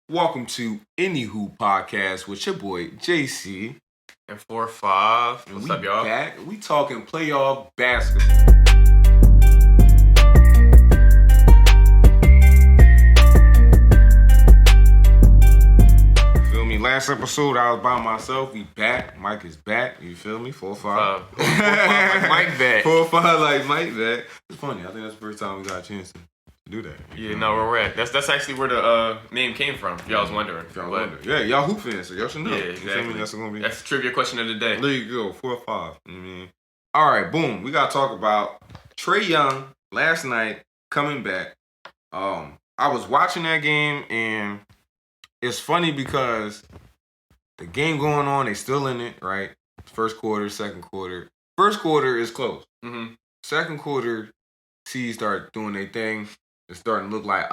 Welcome to Anywho Podcast with your boy JC. And 4-5. What's up, y'all? Back. We talking playoff basketball. Feel me? Last episode I was by myself. We back. Mike is back. You feel me? 4-5. 4-5 like Mike back. 4-5 like Mike back. It's funny. I think that's the first time we got a chance to do that. Yeah, no, we're right. That's actually where the name came from, if y'all was wondering. Yeah, y'all hoop fans, so y'all should know. Yeah, exactly. That's the trivia question of the day. There you go, 4 or 5. All right, boom. We got to talk about Trae Young last night coming back. I was watching that game, and it's funny because the game going on, they still in it, right? First quarter, second quarter. First quarter is close. Mm-hmm. Second quarter, C's start doing their thing. It's starting to look like,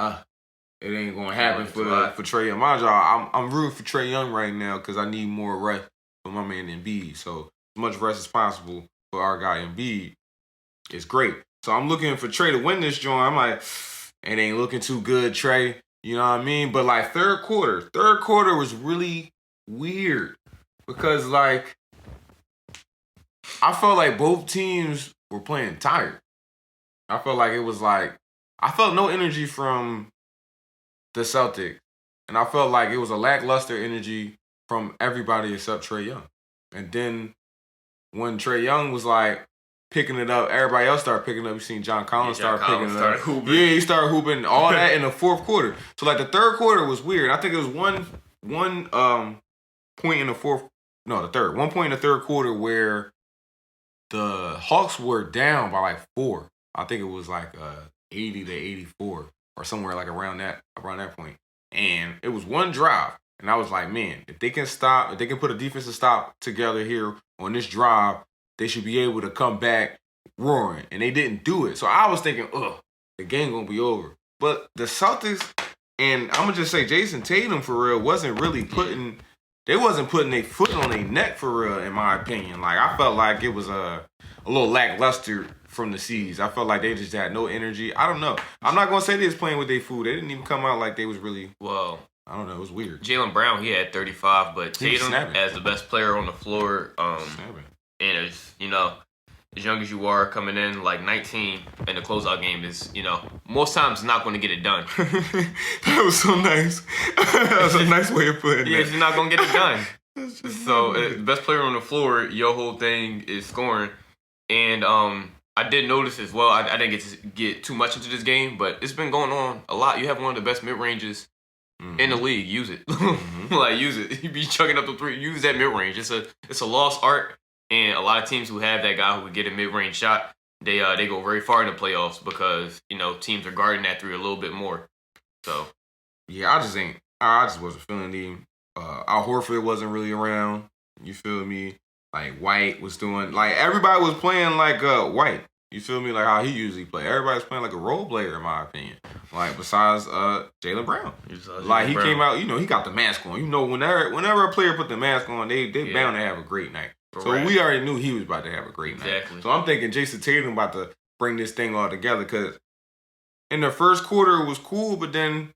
it ain't going to happen for Trae Young. My job, I'm rooting for Trae Young right now because I need more rest for my man Embiid. So as much rest as possible for our guy Embiid is great. So I'm looking for Trae to win this joint. I'm like, it ain't looking too good, Trae. You know what I mean? But like third quarter was really weird because like I felt like both teams were playing tired. I felt like it was like, I felt no energy from the Celtics. And I felt like it was a lackluster energy from everybody except Trae Young. And then when Trae Young was like picking it up, everybody else started picking it up. You seen John Collins start picking it up. Hooping. Yeah, he started hooping all that in the fourth quarter. So like the third quarter was weird. I think it was one point in the one point in the third quarter where the Hawks were down by like 4. I think it was like 80 to 84 or somewhere like around that point. And it was one drive. And I was like, man, if they can put a defensive stop together here on this drive, they should be able to come back roaring. And they didn't do it. So I was thinking, the game gonna be over. But the Celtics, and I'm gonna just say Jason Tatum for real, wasn't putting their foot on their neck for real, in my opinion. Like I felt like it was a little lackluster from the C's. I felt like they just had no energy. I don't know. I'm not gonna say they was playing with their food. They didn't even come out like they was really. Well, I don't know. It was weird. Jaylen Brown, he had 35, but Tatum as the best player on the floor, and as young as you are coming in like 19 in the closeout game is, most times not going to get it done. That was so nice. That was a nice way of putting it. Yeah, you're not going to get it done. So the best player on the floor, your whole thing is scoring. And I did notice as well, I didn't get too much into this game, but it's been going on a lot. You have one of the best mid-ranges in the league. Use it. Like, use it. You be chugging up the three. Use that mid-range. It's a lost art, and a lot of teams who have that guy who would get a mid-range shot, they go very far in the playoffs because, teams are guarding that three a little bit more. So, yeah, I just wasn't feeling him. Al Horford wasn't really around. You feel me? Like White was doing, like everybody was playing like White. You feel me? Like how he usually play. Everybody's playing like a role player, in my opinion. Like besides Jaylen Brown. Like he came out, he got the mask on. Whenever a player put the mask on, they bound to have a great night. So we already knew he was about to have a great night. So I'm thinking Jason Tatum about to bring this thing all together because in the first quarter it was cool, but then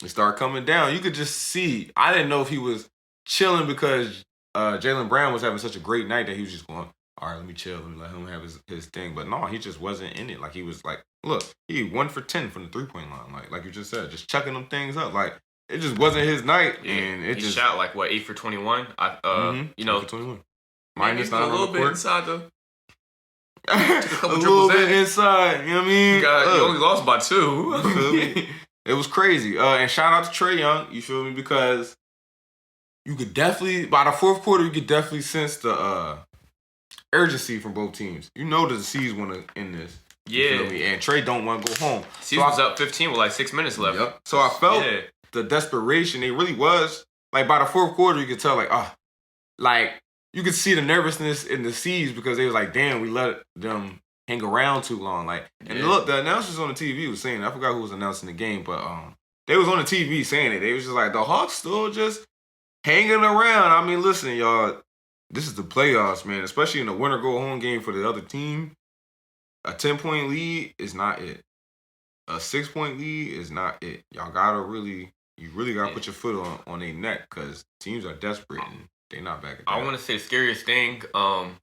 it started coming down. You could just see. I didn't know if he was chilling because Jaylen Brown was having such a great night that he was just going, all right, let me chill. Let me let him have his thing. But no, he just wasn't in it. Like, he was like, look, he 1 for 10 from the three-point line. Like you just said, just chucking them things up. Like, it just wasn't his night. Yeah, and he shot, 8 for 21? 8 for 21. Minus a little bit inside, though. A little bit inside, you know what I mean? You only lost by 2. You feel me? It was crazy. And shout out to Trae Young, you feel me? Because you could definitely, by the fourth quarter, you could definitely sense the urgency from both teams. You know that the C's want to end this. Yeah. Feel me? And Trae don't want to go home. C's was up 15 with 6 minutes left. Yep. So I felt the desperation. It really was. Like, by the fourth quarter, you could tell, you could see the nervousness in the C's because they was like, damn, we let them hang around too long. Look, the announcers on the TV was saying, I forgot who was announcing the game, but they was on the TV saying it. They was just like, the Hawks still just hanging around. I mean, listen, y'all, this is the playoffs, man, especially in the winner-go-home game for the other team. A 10-point lead is not it. A 6-point lead is not it. Y'all gotta really, you really got to put your foot on their neck because teams are desperate and they're not back at that. I want to say the scariest thing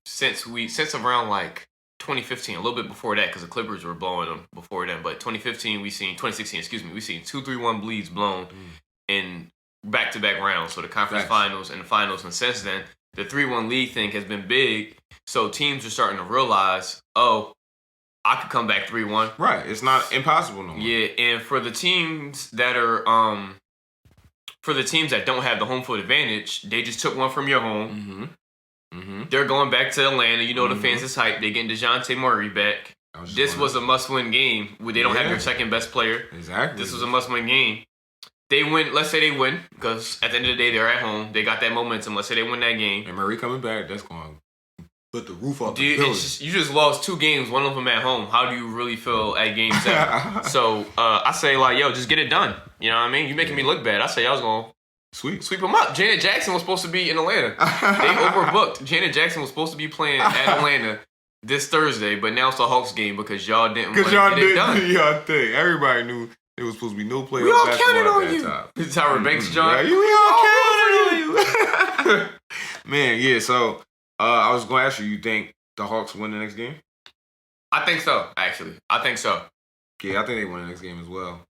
since around like 2015, a little bit before that, because the Clippers were blowing them before then. But 2016, we seen 2-3-1 bleeds blown in back-to-back rounds. So the conference finals and the finals, and since then, the 3-1 league thing has been big. So teams are starting to realize, oh, I could come back 3-1. Right, it's not impossible no more. Yeah, and for the teams that are don't have the home field advantage, they just took one from your home. They're going back to Atlanta. You know the fans is hyped. They getting DeJounte Murray back. This was a must-win game where they don't have their second best player. Exactly. This was a must-win game. They win. Let's say they win, because at the end of the day, they're at home. They got that momentum. Let's say they win that game. And Murray coming back, that's going to put the roof off the building. You just lost 2 games, one of them at home. How do you really feel at game 7? So I say, like, yo, just get it done. You know what I mean? You're making me look bad. I say I was going to sweep them up. Janet Jackson was supposed to be in Atlanta. They overbooked. Janet Jackson was supposed to be playing at Atlanta this Thursday, but now it's the Hawks game because y'all didn't get it done. Y'all think. Everybody knew there was supposed to be no playoff we all basketball counted on at you. that time. This is Tyra Banks, John. Yeah, we all counted on you. Man, yeah, so I was going to ask you, you think the Hawks win the next game? I think so, actually. I think so. Yeah, I think they win the next game as well.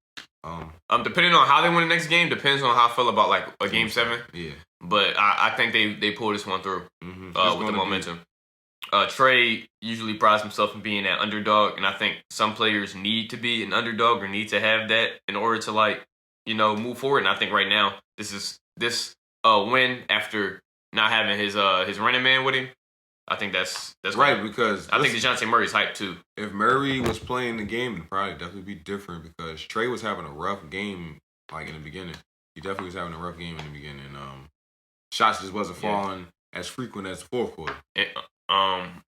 Depending on how they win the next game, depends on how I feel about like a game 7. Yeah. But I think they pull this one through with the momentum. Trey usually prides himself in being that underdog, and I think some players need to be an underdog or need to have that in order to, like, you know, move forward. And I think right now this win after not having his running man with him. I think that's right, cool. because I think DeJounte Murray's hyped too. If Murray was playing the game, it'd probably definitely be different because Trey was having a rough game, like, in the beginning. He definitely was having a rough game in the beginning. Shots just wasn't falling as frequent as the fourth quarter.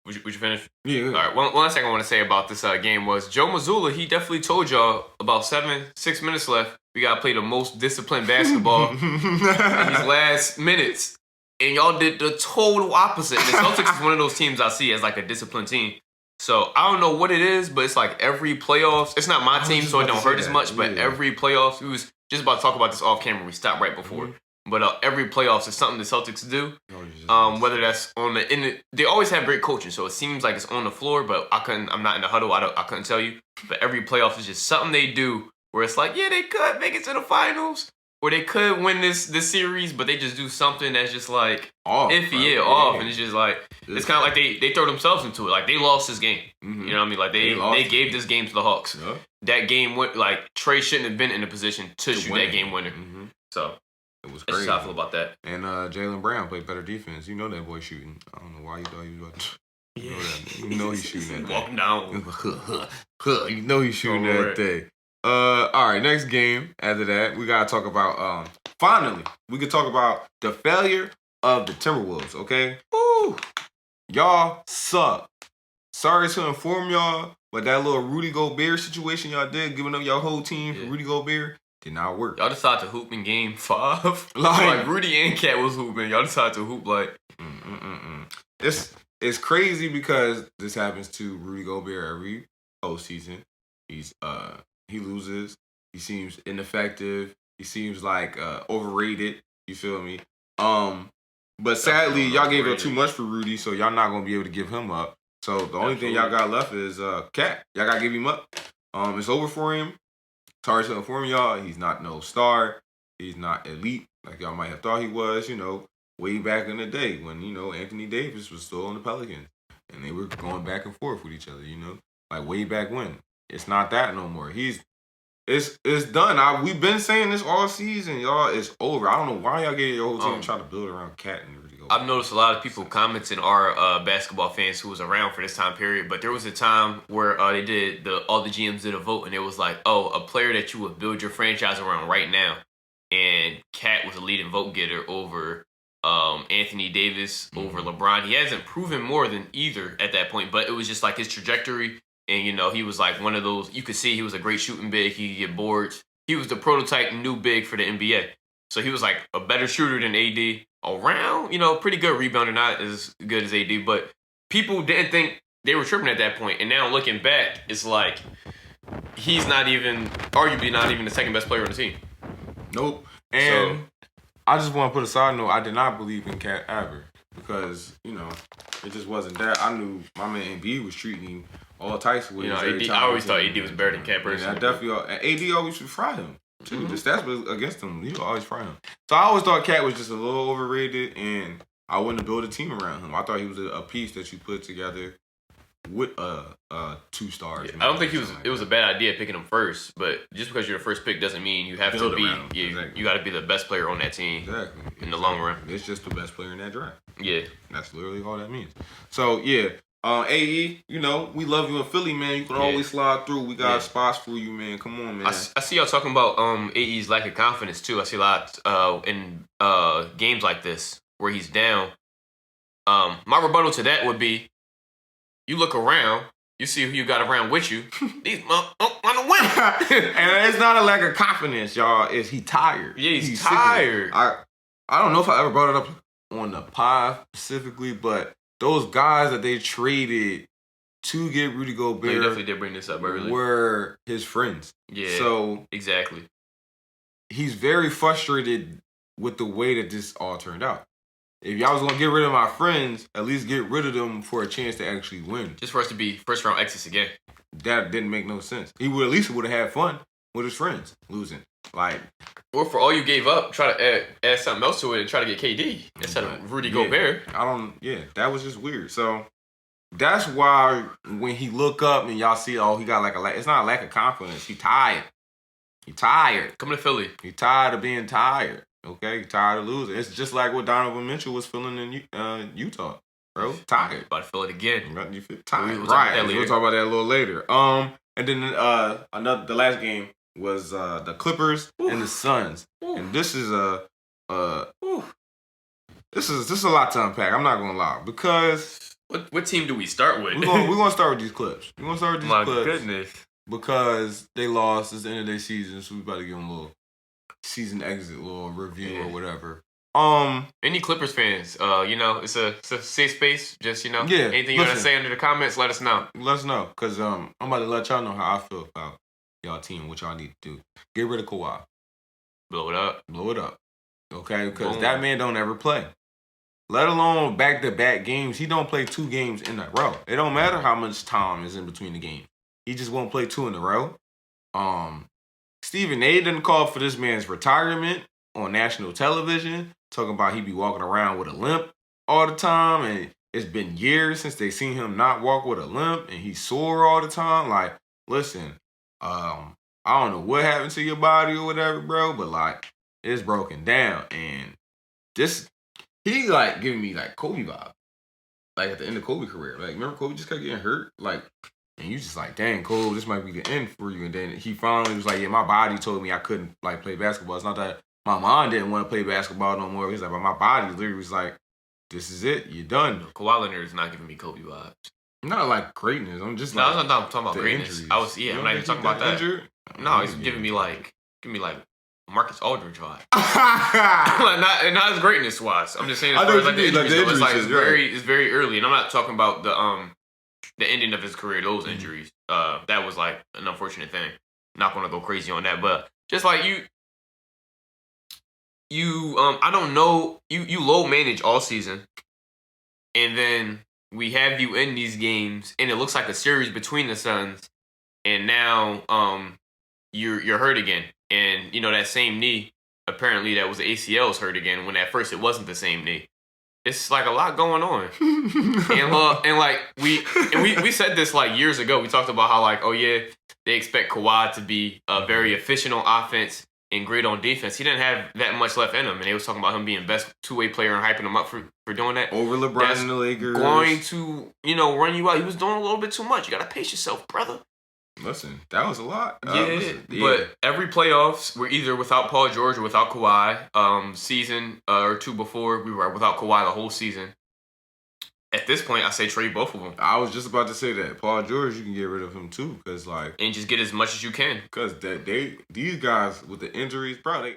Would you finish? Yeah. All right. One last thing I want to say about this game was Joe Mazzulla. He definitely told y'all about 6 minutes left. We gotta play the most disciplined basketball in these last minutes. And y'all did the total opposite. And the Celtics is one of those teams I see as like a disciplined team. So I don't know what it is, but it's like every playoffs. It's not my team, so it don't hurt as much. But every playoffs, we was just about to talk about this off camera. We stopped right before. But every playoffs is something the Celtics do. Whether that's on they always have great coaching, so it seems like it's on the floor. But I'm not in the huddle. I couldn't tell you. But every playoff is just something they do where it's like, yeah, they could make it to the finals. Or they could win this series, but they just do something that's just like iffy, off, and it's just like it's kind of like they throw themselves into it. Like they lost this game, you know what I mean? Like they gave this game to the Hawks. Yeah. That game went like Trey shouldn't have been in a position to shoot that game winner. So it was that's crazy. how I feel about that. And Jaylen Brown played better defense. You know that boy shooting. I don't know why you thought he was about to. You know he's shooting that. Walking down. You know he's shooting that thing. All right, next game. After that, we gotta talk about finally, we could talk about the failure of the Timberwolves, okay? Woo! Y'all suck. Sorry to inform y'all, but that little Rudy Gobert situation y'all did, giving up your whole team for Rudy Gobert, did not work. Y'all decided to hoop in game 5. like Rudy and Cat was hooping. Y'all decided to hoop like It's crazy because this happens to Rudy Gobert every postseason. He loses. He seems ineffective. He seems like overrated. You feel me? But sadly, y'all gave up too much for Rudy, so y'all not gonna be able to give him up. So the only thing y'all got left is Cat. Y'all gotta give him up. It's over for him. Sorry to inform y'all, he's not no star. He's not elite like y'all might have thought he was. You know, way back in the day when Anthony Davis was still on the Pelicans and they were going back and forth with each other. You know, like way back when. It's not that no more. It's done. We've been saying this all season, y'all. It's over. I don't know why y'all get your whole team trying to build around Cat and Rudy Gobert. I've noticed a lot of people commenting are basketball fans who was around for this time period, but there was a time where they did all the GMs did a vote, and it was like, oh, a player that you would build your franchise around right now, and Cat was a leading vote getter over Anthony Davis, over LeBron. He hasn't proven more than either at that point, but it was just like his trajectory. And, he was like one of those, you could see he was a great shooting big. He could get boards. He was the prototype new big for the NBA. So he was like a better shooter than AD around, pretty good rebounder, not as good as AD. But people didn't think they were tripping at that point. And now looking back, it's like he's arguably not even the second best player on the team. Nope. And I just want to put a side note. I did not believe in Cat ever because it just wasn't that. I knew my man Embiid was treating him all types of ways. I always thought AD was better than Cat personally. I definitely. AD always would fry him too. The stats was against him. He would always fry him. So I always thought Cat was just a little overrated, and I wouldn't have built a team around him. I thought he was a piece that you put together with 2 stars. Yeah, I don't think it was a bad idea picking him first, but just because you're the first pick doesn't mean you have to be. Exactly. You got to be the best player on that team. Exactly. In the long run, it's just the best player in that draft. Yeah, that's literally all that means. So yeah, AE, we love you in Philly, man. You can always slide through. We got spots for you, man. Come on, man. I see y'all talking about AE's lack of confidence too. I see a lot in games like this where he's down. My rebuttal to that would be, you look around, you see who you got around with you. These want to win. And it's not a lack of confidence, y'all. It's he tired. Yeah, he's tired. I don't know if I ever brought it up on the pod specifically, but those guys that they traded to get Rudy Gobert, they definitely did bring this up earlier, were his friends. Yeah, so exactly. He's very frustrated with the way that this all turned out. If y'all was gonna get rid of my friends, at least get rid of them for a chance to actually win. Just for us to be first round exits again. That didn't make no sense. He would at least would have had fun with his friends losing. Or for all you gave up, try to add something else to it and try to get KD instead of Rudy Gobert. That was just weird. So that's why when he look up and y'all see, he got it's not a lack of confidence. He tired. He tired. Coming to Philly. He tired of being tired. Okay, he tired of losing. It's just like what Donovan Mitchell was feeling in Utah, bro. Tired. About to feel it again. You feel tired. We'll talk about that a little later. And then the last game was the Clippers and the Suns. And this is this is a lot to unpack. I'm not gonna lie, because what team do we start with? We're gonna start with these Clips. We're gonna start with these Clips. My goodness. Because they lost. It's the end of their season, so we about to give them a little season exit, little review or whatever. Any Clippers fans, it's a safe space. Just anything you want to say under the comments, let us know. Let us know, because I'm about to let y'all know how I feel about y'all team, what y'all need to do. Get rid of Kawhi. Blow it up. Okay, because that man don't ever play. Let alone back-to-back games. He don't play 2 games in a row. It don't matter how much time is in between the games. He just won't play 2 in a row. Stephen A. didn't call for this man's retirement on national television, talking about he be walking around with a limp all the time, and it's been years since they seen him not walk with a limp, and he's sore all the time. Like, listen, I don't know what happened to your body or whatever, bro, but it's broken down, and he giving me Kobe vibe, at the end of Kobe's career. Remember Kobe just kept getting hurt, and you just dang, Cole, this might be the end for you. And then he finally was yeah, my body told me I couldn't play basketball. It's not that my mind didn't want to play basketball no more. He's but my body literally was this is it, you're done. Kawhi Leonard is not giving me Kobe vibes. Not greatness. I'm just I'm not talking about greatness. Injuries. I'm not even talking about that. Injured? No, he's giving me Marcus Aldridge vibe. not as greatness wise. I'm just saying as far as the injuries, it's very early, and I'm not talking about the ending of his career, those injuries. That was an unfortunate thing. Not gonna go crazy on that, but just you I don't know, you low manage all season, and then we have you in these games, and it looks like a series between the Suns, and now you're hurt again, and that same knee, apparently that was the ACL's hurt again, when at first it wasn't the same knee. It's a lot going on. and we said this years ago. We talked about how they expect Kawhi to be very efficient on offense and great on defense. He didn't have that much left in him, and they was talking about him being best 2-way player and hyping him up for doing that. Over LeBron and the Lakers. Going to, run you out. He was doing a little bit too much. You gotta pace yourself, brother. Listen, that was a lot. But every playoffs, we're either without Paul George or without Kawhi. Season or 2 before, we were without Kawhi the whole season. At this point, I say trade both of them. I was just about to say that. Paul George, you can get rid of him too, because and just get as much as you can. Because these guys with the injuries, bro,